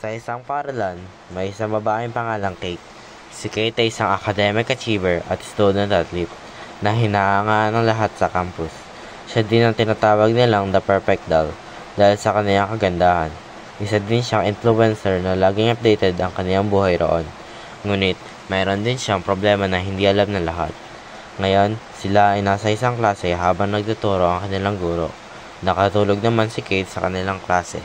Sa isang paaralan, may isang babaeng pangalang Kate. Si Kate ay isang academic achiever at student athlete na hinahangaan ng lahat sa campus. Siya din ang tinatawag nilang the perfect doll dahil sa kaniyang kagandahan. Isa din siyang influencer na laging updated ang kaniyang buhay roon. Ngunit, mayroon din siyang problema na hindi alam ng lahat. Ngayon, sila ay nasa isang klase habang nagtuturo ang kanilang guro. Nakatulog naman si Kate sa kanilang klase.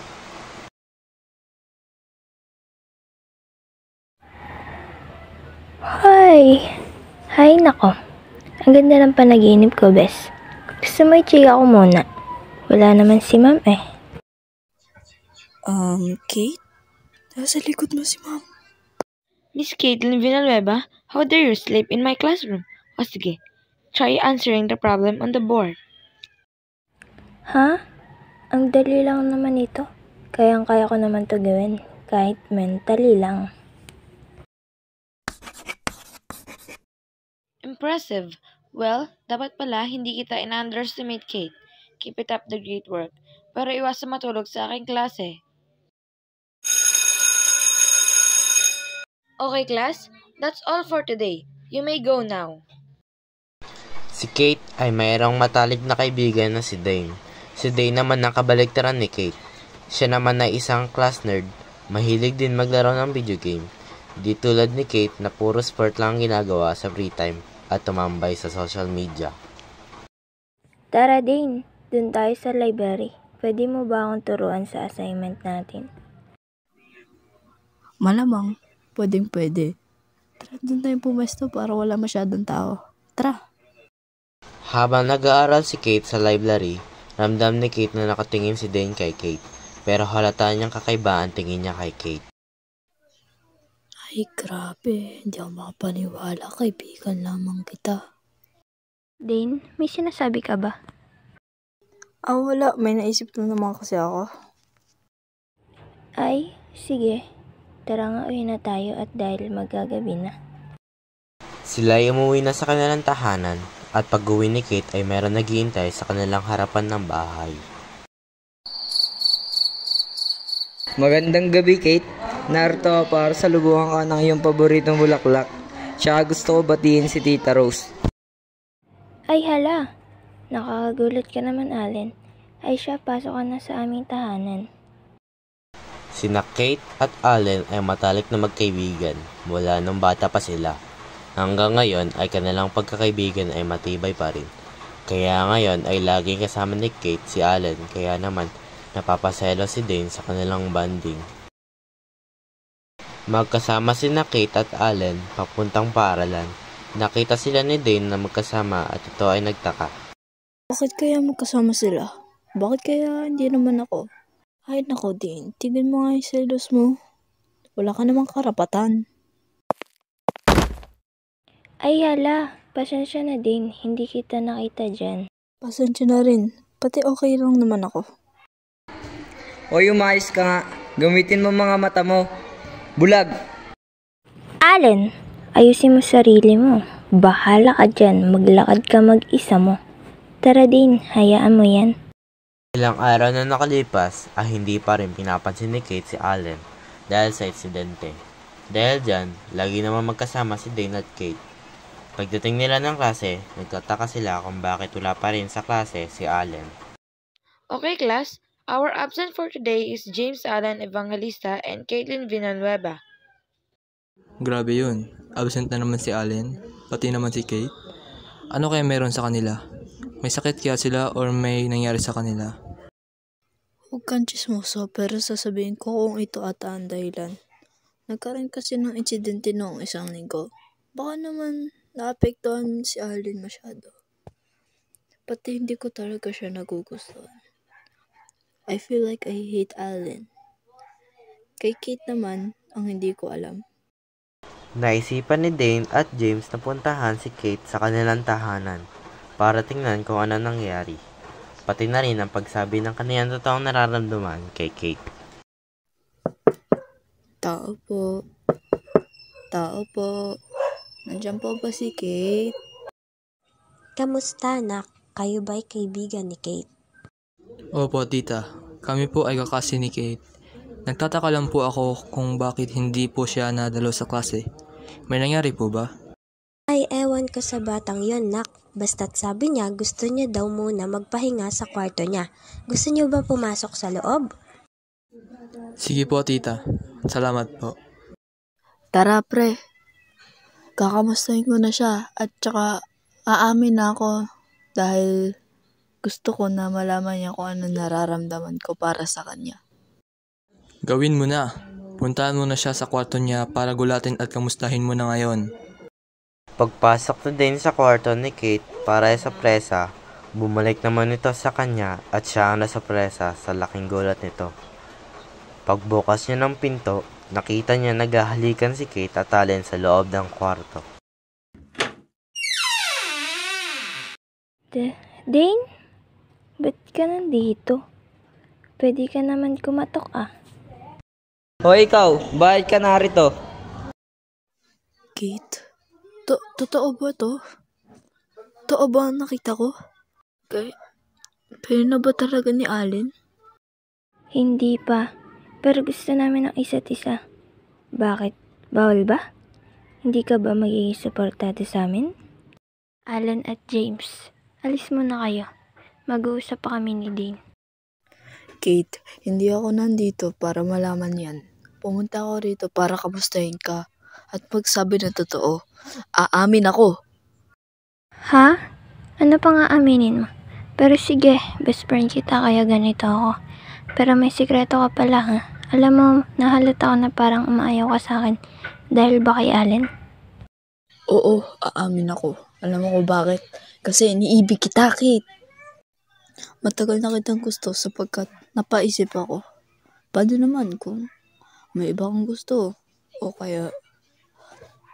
Hi! Hi, nako. Ang ganda ng panaginip ko, bes. Gusto mo i-chika ko muna? Wala naman si ma'am eh. Kate? Nasa likod mo si ma'am. Miss Caitlin Villanueva, how dare you sleep in my classroom? O sige, try answering the problem on the board. Ha? Ang dali lang naman ito. Kayang-kaya ko naman to gawin. Kahit mentally lang. Impressive. Well, dapat pala hindi kita in-underestimate, Kate. Keep it up the great work. Pero iwasan matulog sa aking klase. Okay, class? That's all for today. You may go now. Si Kate ay mayroong matalik na kaibigan na si Dane. Si Dane naman ang kabaliktaran ni Kate. Siya naman ay isang class nerd. Mahilig din maglaro ng video game. Di tulad ni Kate na puro sport lang ginagawa sa free time at tumambay sa social media. Tara, Dane. Dun tayo sa library. Pwede mo ba akong turuan sa assignment natin? Malamang. Pwede. Tara, doon tayo pumesto para wala masyadong tao. Tara. Habang nag-aaral si Kate sa library, ramdam ni Kate na nakatingin si Dane kay Kate. Pero halata niyang kakaiba ang tingin niya kay Kate. Ay, grabe. Hindi ako makapaniwala. Kaibigan lamang kita. Dane, may sinasabi ka ba? Wala. May naisip na naman kasi ako. Ay, sige. Tara nga uwi na tayo at dahil magagabi na. Sila ay umuwi na sa kanilang tahanan at pag-uwi ni Kate ay meron naghihintay sa kanilang harapan ng bahay. Magandang gabi, Kate. Narito ako para salubungan ka ng iyong paboritong bulaklak. Tsaka gusto ko batiin si Tita Rose. Ay hala, nakakagulat ka naman, Allen. Ay siya, pasok ka na sa aming tahanan. Sina Kate at Allen ay matalik na magkaibigan mula nung bata pa sila. Hanggang ngayon ay kanilang pagkakaibigan ay matibay pa rin. Kaya ngayon ay laging kasama ni Kate si Allen, kaya naman napapaselo si Dane sa kanilang banding. Magkasama sina Kate at Allen papuntang paaralan. Nakita sila ni Dane na magkasama at ito ay nagtaka. Bakit kaya magkasama sila? Bakit kaya hindi naman ako? Ay, nako din. Tignan mo nga yung selos mo. Wala ka namang karapatan. Ay hala, pasensya na din, hindi kita nakita dyan. Pasensya na rin. Pati okay lang naman ako. Hoy, umayos ka nga. Gamitin mo mga mata mo. Bulag! Allen, ayusin mo sarili mo. Bahala ka dyan, maglakad ka mag-isa mo. Tara din, hayaan mo yan. Ilang araw na nakalipas ay hindi pa rin pinapansin ni Kate si Allen dahil sa insidente. Dahil dyan, lagi naman magkasama si Dane at Kate. Pagdating nila ng klase, nagtataka sila kung bakit wala pa rin sa klase si Allen. Okay, class. Our absent for today is James Allen Evangelista and Caitlin Villanueva. Grabe yun. Absent na naman si Allen, pati naman si Kate. Ano kaya meron sa kanila? May sakit kaya sila or may nangyari sa kanila? Huwag kang chismoso, pero sasabihin ko kung ito ata ang dahilan. Nagkaroon kasi ng insidente noong isang linggo. Baka naman naapektuhan si Allen masyado. Pati hindi ko talaga siya nagugustuhan. I feel like I hate Allen. Kay Kate naman, ang hindi ko alam. Naisipan ni Dane at James na puntahan si Kate sa kanilang tahanan para tingnan kung ano nangyari. Pati na rin ang pagsabi ng kaniyang totoong nararamdaman kay Kate. Tao po. Nandiyan po ba si Kate? Kamusta, anak? Kayo ba'y kaibigan ni Kate? Opo, tita. Kami po ay kakasi ni Kate. Nagtataka lang po ako kung bakit hindi po siya nadalo sa klase. May nangyari po ba? Ay, ewan ko sa batang yon, nak. Basta't sabi niya gusto niya daw muna magpahinga sa kwarto niya. Gusto niyo ba pumasok sa loob? Sige po, tita. Salamat po. Tara, pre. Kakamustahin ko na siya at tsaka aamin na ako dahil gusto ko na malaman niya kung ano nararamdaman ko para sa kanya. Gawin mo na. Puntahan mo na siya sa kwarto niya para gulatin at kamustahin mo na ngayon. Pagpasok na din sa kwarto ni Kate para sa presa, bumalik naman ito sa kanya at siya ang nasapresa sa laking gulat nito. Pagbukas niya ng pinto, nakita niya naghahalikan si Kate at Allen sa loob ng kwarto. Dane? Ba't ka nandito? Pwede ka naman kumatok ah. Hoy ikaw, bakit ka narito? Kate? Totoo ba to? Totoo ba ang nakita ko? Pero na ba talaga ni Allen? Hindi pa. Pero gusto namin ng isa't isa. Bakit? Bawal ba? Hindi ka ba magiging suportado sa amin? Alan at James, alis muna kayo. Mag-uusap pa kami ni Dane. Kate, hindi ako nandito para malaman yan. Pumunta ako rito para kamustahin ka. At pagsabi na totoo, aamin ako. Ha? Ano pa nga aminin mo? Pero sige, best friend kita kaya ganito ako. Pero may sikreto ka pala ha. Alam mo, nahalata ko na parang umaayaw ka sa akin dahil ba kay Allen? Oo, aamin ako. Alam mo ko bakit? Kasi iniibig kita, Kate. Matagal na kitang gusto sapagkat napaisip ako. Paano naman kung may iba kang gusto? O kaya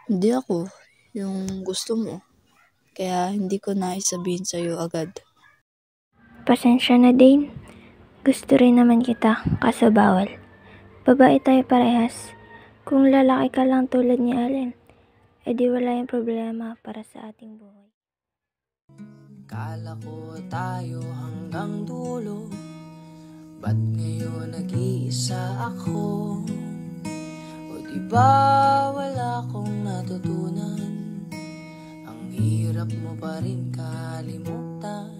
hindi ako yung gusto mo. Kaya hindi ko naisabihin sa'yo agad. Pasensya na, Dane. Gusto rin naman kita, kaso bawal. Babae tayo parehas. Kung lalaki ka lang tulad ni Allen, edi wala yung problema para sa ating buhay. Kala ko tayo hanggang dulo, ba't ngayon nag-iisa ako? O diba wala akong natutunan? Ang hirap mo pa rin kalimutan.